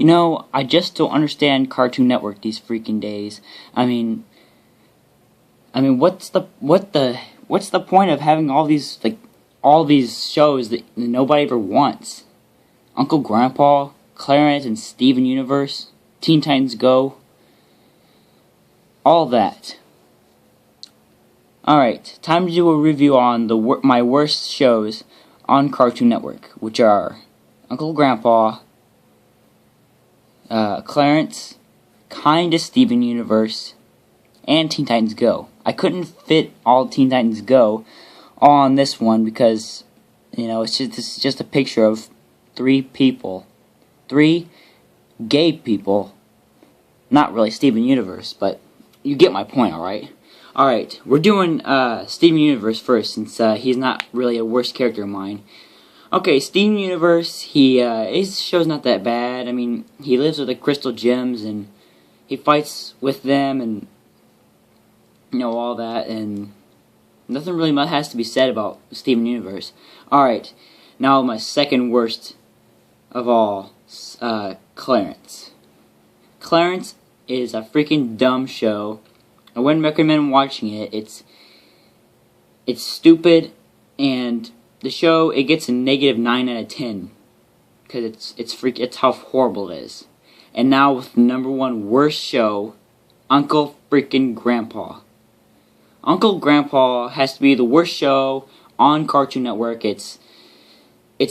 You know, I just don't understand Cartoon Network these freaking days. I mean, what's the point of having all these shows that nobody ever wants? Uncle Grandpa, Clarence and Steven Universe, Teen Titans Go, all that. Alright, time to do a review on my worst shows on Cartoon Network, which are Uncle Grandpa, Clarence, kinda Steven Universe, and Teen Titans Go. I couldn't fit all Teen Titans Go on this one because, it's just a picture of three gay people. Not really Steven Universe, but you get my point, alright? Alright, we're doing Steven Universe first, since he's not really a worst character of mine. Okay, Steven Universe, his show's not that bad. I mean, he lives with the Crystal Gems, and he fights with them, and, all that, and nothing really much has to be said about Steven Universe. Alright, now my second worst of all, Clarence. Clarence is a freaking dumb show. I wouldn't recommend watching it. It's stupid, and the show, it gets a negative 9 out of 10 because it's how horrible it is. And now with the number one worst show, Uncle freaking Grandpa. Uncle Grandpa has to be the worst show on Cartoon Network. It's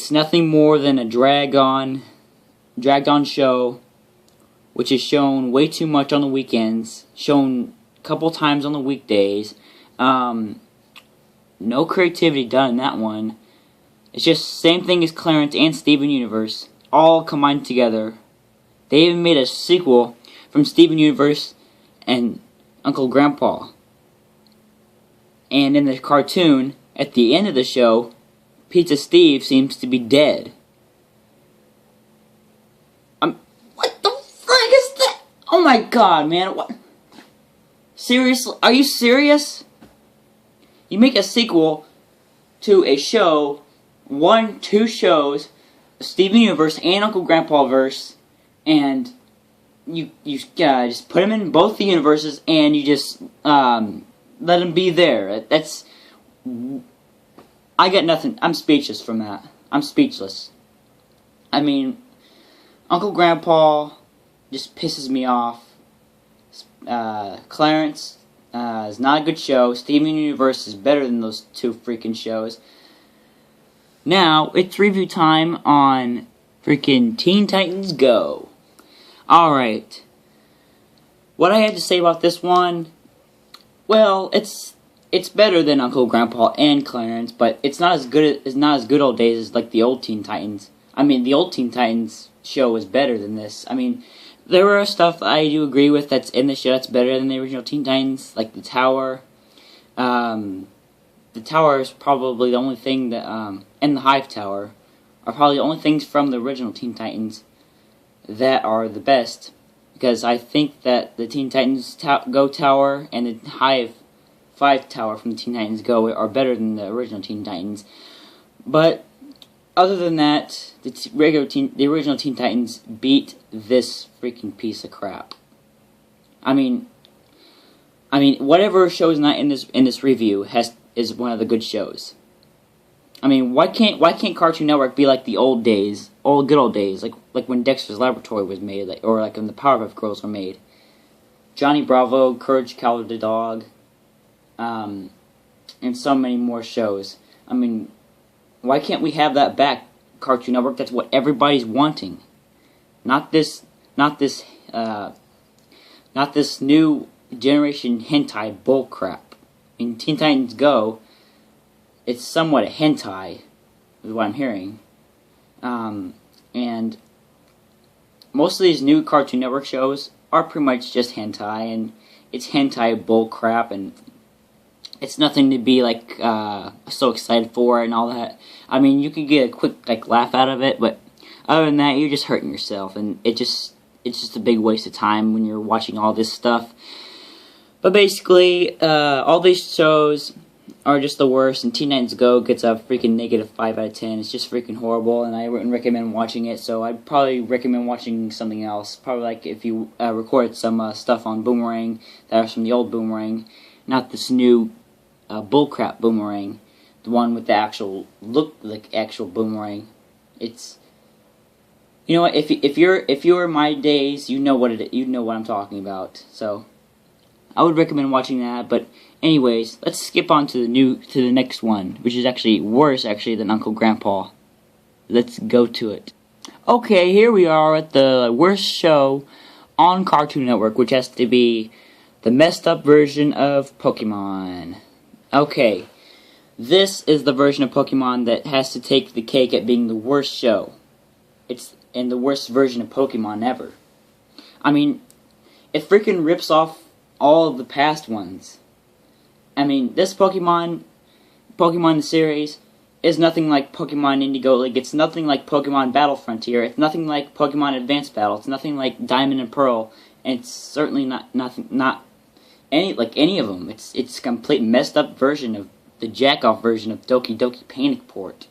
nothing more than a dragged on show, which is shown way too much on the weekends, shown a couple times on the weekdays. No creativity done in that one. It's just same thing as Clarence and Steven Universe, all combined together. They even made a sequel from Steven Universe and Uncle Grandpa. And in the cartoon, at the end of the show, Pizza Steve seems to be dead. What the frick is that? Oh my god, man, what? Seriously? Are you serious? You make a sequel to a show, two shows, Steven Universe and Uncle Grandpa verse, and you just put them in both the universes, and you just let them be there. I got nothing. I'm speechless from that. I'm speechless. I mean, Uncle Grandpa just pisses me off. Clarence is not a good show. Steven Universe is better than those two freaking shows. Now, it's review time on freaking Teen Titans Go. Alright. What I had to say about this one, well, it's better than Uncle Grandpa and Clarence, but it's not as good old days as like the old Teen Titans. I mean, the old Teen Titans show is better than this. I mean, there were stuff I do agree with that's in the show that's better than the original Teen Titans, like the Tower. The Tower is probably the only thing that, and the Hive Tower are probably the only things from the original Teen Titans that are the best, because I think that the Teen Titans Go Tower and the Hive 5 Tower from the Teen Titans Go are better than the original Teen Titans. But other than that, the original Teen Titans beat this freaking piece of crap. I mean, whatever show is not in this review is one of the good shows. I mean, why can't Cartoon Network be like the old days, good old days, like when Dexter's Laboratory was made, or like when the Powerpuff Girls were made, Johnny Bravo, Courage the Cowardly Dog, and so many more shows. I mean, why can't we have that back, Cartoon Network? That's what everybody's wanting. Not this new generation hentai bullcrap. In Teen Titans Go, it's somewhat a hentai, is what I'm hearing. And most of these new Cartoon Network shows are pretty much just hentai, and it's hentai bullcrap, and it's nothing to be so excited for and all that. I mean, you could get a quick laugh out of it, but other than that, you're just hurting yourself, and it's just a big waste of time when you're watching all this stuff. But basically, all these shows are just the worst, and Teen Titans Go gets a freaking -5 out of 10. It's just freaking horrible, and I wouldn't recommend watching it, so I'd probably recommend watching something else. Probably like if you record some stuff on Boomerang that was from the old Boomerang, not this new bullcrap Boomerang, the one with the actual look like actual Boomerang. It's, you know what, if you're my days, you know what I'm talking about. So I would recommend watching that. But anyways, let's skip on to the next one, which is actually worse than Uncle Grandpa. Let's go to it. Okay, here we are at the worst show on Cartoon Network, which has to be the messed up version of Pokemon. Okay, this is the version of Pokemon that has to take the cake at being the worst show. It's in the worst version of Pokemon ever. I mean, it freaking rips off all of the past ones. I mean, this Pokemon series is nothing like Pokemon Indigo League. It's nothing like Pokemon Battle Frontier. It's nothing like Pokemon Advanced Battle. It's nothing like Diamond and Pearl. And it's certainly not any of them. It's a complete messed up version of the jack-off version of Doki Doki Panic Port.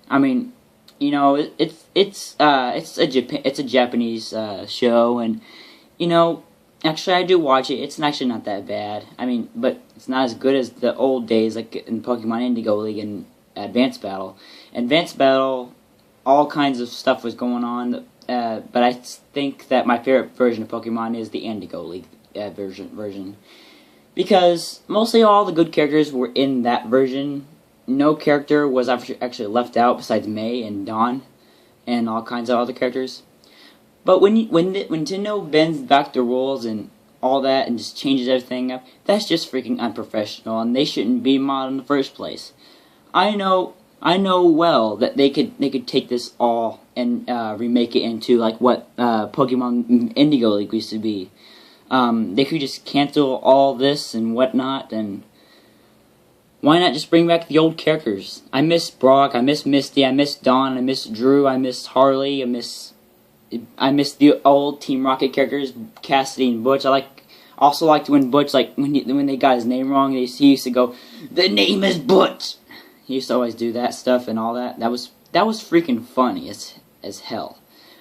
I mean, you know, it's a Japanese show, and you know, actually I do watch it. It's actually not that bad. I mean, but it's not as good as the old days, like in Pokemon Indigo League and Advanced Battle. Advanced Battle, all kinds of stuff was going on, but I think that my favorite version of Pokemon is the Indigo League version, because mostly all the good characters were in that version. No character was actually left out besides May and Dawn and all kinds of other characters. But when Nintendo bends back the rules and all that and just changes everything up, that's just freaking unprofessional, and they shouldn't be modded in the first place. I know well that they could take this all and remake it into like what Pokemon Indigo League used to be. They could just cancel all this and whatnot, and why not just bring back the old characters? I miss Brock, I miss Misty, I miss Dawn, I miss Drew, I miss Harley, I miss the old Team Rocket characters, Cassidy and Butch. I also liked when Butch, like when they got his name wrong, he used to go, "The name is Butch." He used to always do that stuff and all that. That was freaking funny as hell.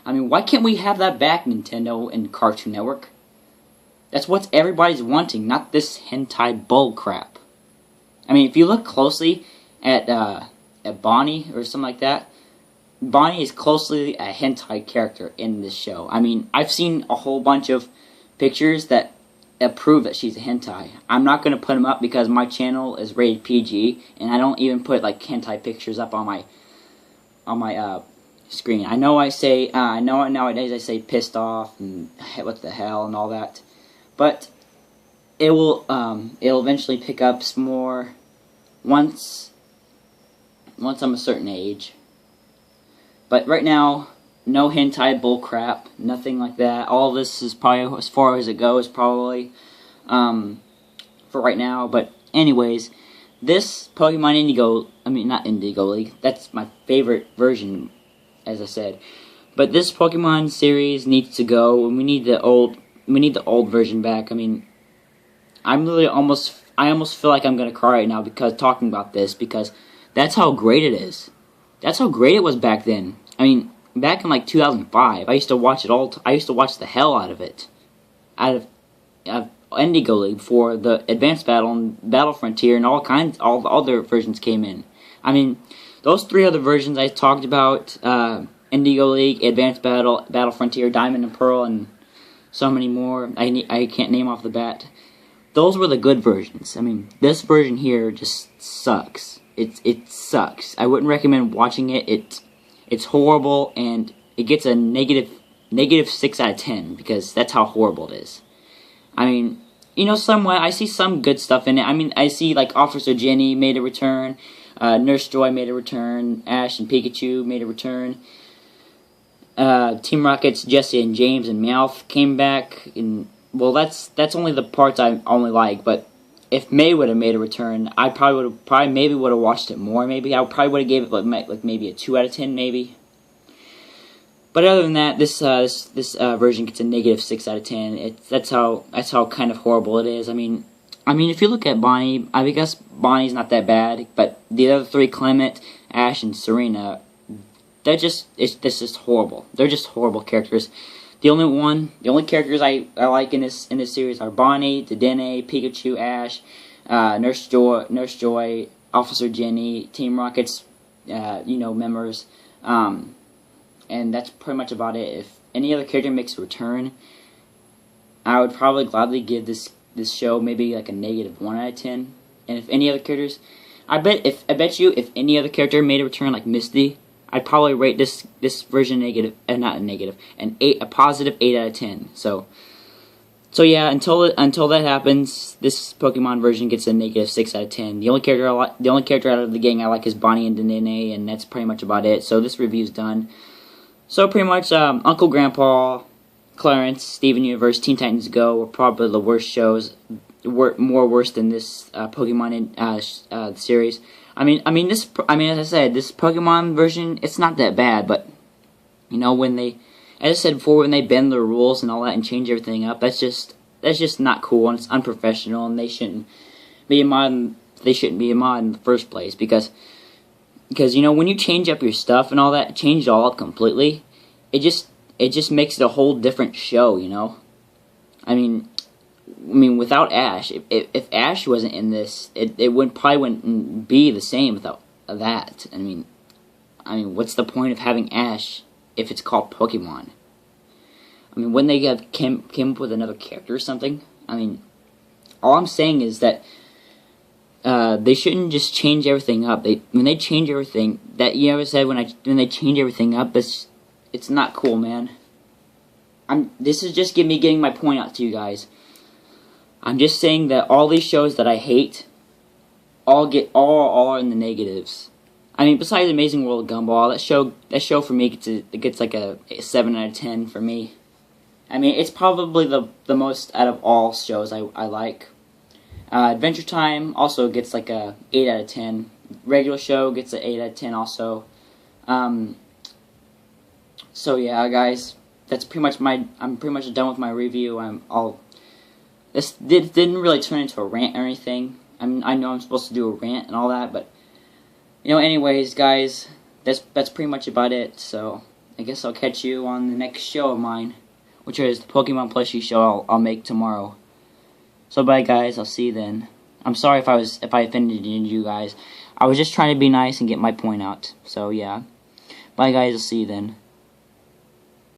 I mean, why can't we have that back, Nintendo and Cartoon Network? That's what everybody's wanting, not this hentai bull crap. I mean, if you look closely at Bonnie or something like that, Bonnie is closely a hentai character in this show. I mean, I've seen a whole bunch of pictures that prove that she's a hentai. I'm not going to put them up because my channel is rated PG, and I don't even put like hentai pictures up on my screen. I know nowadays I say pissed off and what the hell and all that, but it'll eventually pick up some more once I'm a certain age. But right now, no hentai bullcrap, nothing like that. All this is probably as far as it goes, probably for right now. But anyways, this Pokemon not Indigo League. That's my favorite version, as I said. But this Pokemon series needs to go, and we need the old version back. I mean, I almost feel like I'm gonna cry right now because talking about this, because that's how great it is. That's how great it was back then. I mean, back in like 2005, I used to watch it all. I used to watch the hell out of Indigo League before the Advanced Battle and Battle Frontier and all the other versions came in. I mean, those three other versions I talked about, Indigo League, Advanced Battle, Battle Frontier, Diamond and Pearl, and so many more. I can't name off the bat. Those were the good versions. I mean, this version here just sucks. It sucks. I wouldn't recommend watching it. It's horrible, and it gets a negative 6 out of 10 because that's how horrible it is. I mean, you know, somewhat I see some good stuff in it. I mean, I see like Officer Jenny made a return, Nurse Joy made a return, Ash and Pikachu made a return. Team Rocket's Jesse and James and Meowth came back, and well, that's only the parts I only like. But if May would have made a return, I probably would have watched it more. Maybe I probably would have gave it like maybe a 2 out of 10, maybe. But other than that, this version gets a negative 6 out of 10. That's how kind of horrible it is. I mean, I mean, if you look at Bonnie, I guess Bonnie's not that bad, but the other three, Clement, Ash, and Serena, this is horrible. They're just horrible characters. The only characters I like in this series are Bonnie, Dedenne, Pikachu, Ash, Nurse Joy, Officer Jenny, Team Rocket's, members, and that's pretty much about it. If any other character makes a return, I would probably gladly give this show maybe like a -1 out of 10. And if any other characters, I bet you if any other character made a return like Misty, I'd probably rate this version negative, not a negative, a positive 8 out of 10. So yeah, until that happens, this Pokemon version gets a -6 out of 10. The only character out of the gang I like is Bonnie and Dedenne, and that's pretty much about it. So this review's done. So pretty much, Uncle Grandpa, Clarence, Steven Universe, Teen Titans Go were probably the worst shows, more worse than this Pokemon series. I mean, as I said, this Pokemon version, it's not that bad, but when they, as I said before, when they bend the rules and all that and change everything up, that's just not cool, and it's unprofessional, and they shouldn't be a mod in the first place, because when you change up your stuff and all that, change it all up completely, it just makes it a whole different show, I mean, without Ash, if Ash wasn't in this, it probably wouldn't be the same without that. I mean, what's the point of having Ash if it's called Pokemon? I mean, wouldn't they have came up with another character or something? I mean, all I'm saying is that they shouldn't just change everything up. When they change everything, that you ever said when they change everything up, it's not cool, man. This is just me getting my point out to you guys. I'm just saying that all these shows that I hate all are in the negatives. I mean, besides Amazing World of Gumball, that show for me gets like a 7 out of 10 for me. I mean, it's probably the most out of all shows I like. Adventure Time also gets like a 8 out of 10. Regular Show gets an 8 out of 10 also. So yeah, guys, that's pretty much I'm pretty much done with my review. This didn't really turn into a rant or anything. I know I'm supposed to do a rant and all that, but anyways, guys, that's pretty much about it. So I guess I'll catch you on the next show of mine, which is the Pokemon plushie show I'll make tomorrow. So bye, guys. I'll see you then. I'm sorry if I offended you guys. I was just trying to be nice and get my point out. So yeah, bye, guys. I'll see you then.